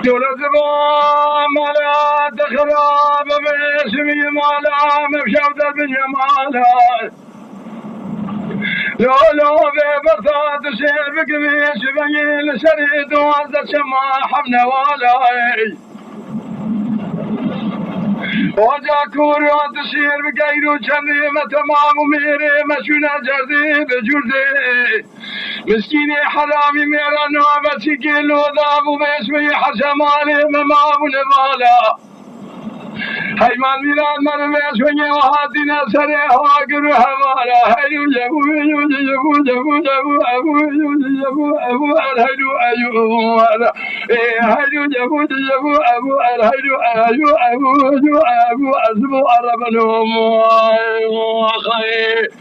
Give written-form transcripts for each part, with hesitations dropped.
دولة مالا تخراب باسمي مالا مفشوت بالجمالا لو ببطاط سير بقميص بنيل سريد وعزة سما حمنا والاي وجاكور وتصير بقيرو جميمة تمام وميري مشونا جردي بجردي مسكيني حرامي ميرا نوبتي كيلو ذاب ومسوي حسمالي ممام ونبالا هيمان ميران مرميس وني وهاتنا سري هاقر وهمالا هيلو جبو جبو جبو جبو أبو جبو أبو الهيلو أيو هيلو جبو جبو أبو الهيلو أيو أبو أزبو أربنهم وخير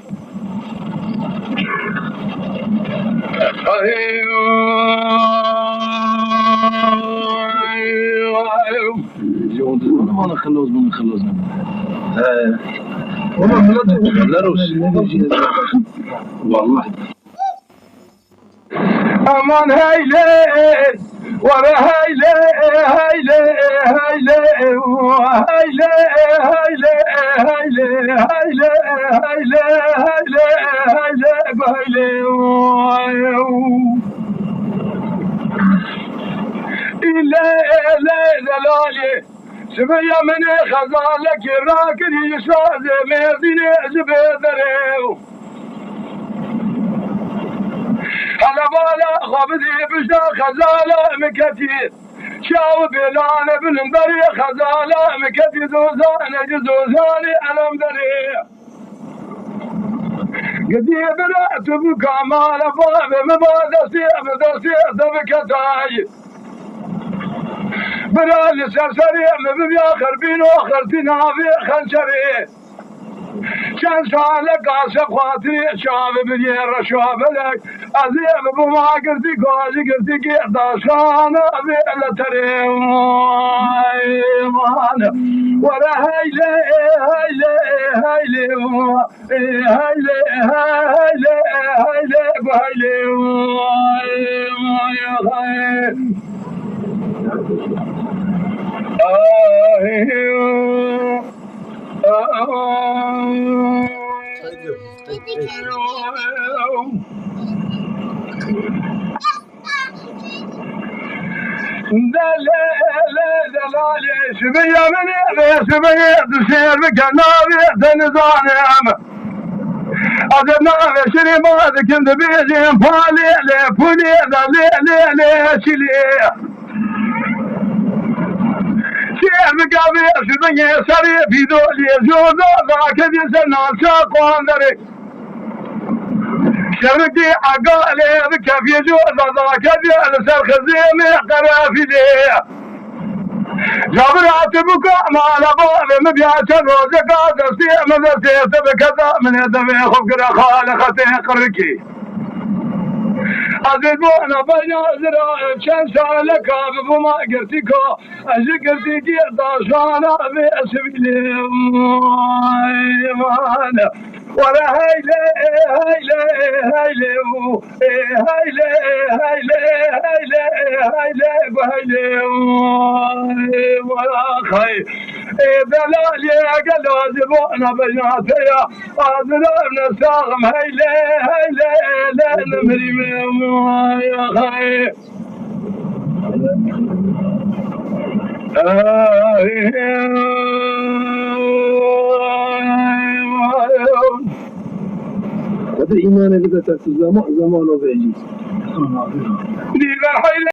أنا خلوز من خلوز والله أمان هيلي ورا هيلي هيلي هيلي هيلي هيلي هيلي هيلي هيلي هيلي هيلي سبيا من خزالك راكن يساز ميزيني زبيدريو على بالا خبدي بجدا خزالة مكتي شاو بلان ابن دري خزالة مكتي زوزان جزوزاني ألم دري قدي برأت بكامال باب مبادسي بدسي دبكتاي برالي سرسري مبيا خربين وخرتنا في خنشري كان سالك عاشق خاطري شاب بنير شاب لك أزيب بما قرتي قاجي قرتي قيداشان أبي لتريم ورا هيلي هيلي هيلي هيلي هيلي هيلي دلالي سبيا مني سبيا تسير بكنابي تنظانم أدنا شري ما كنت بيجي بالي لي فولي لي شلي شير مقابي سبيا سري في دولي زوزو ذاك جسنا ساقوان دري شرقي عقالي بكيف يجوز ذاك جل سرخزيمي قرافلي جابرات بكاء مع لباب مبيعة روزك دستي مدرسي تبكذا من يدمي خفقر خالقتي قركي أزيدونا بين أزرائب شمسا لك بما قرتكو أجي قرتكي داشانا بأسبيلي مانا ورا هيلي هيلي هيلي هيلي هيلي هيلي هيلي ولا خير دلالي قالوا زبونا بيناتيا أزرائبنا ساغم هيلي هيلي لا نمري يا خير هذا إيمانه بدأت زمان وبيجي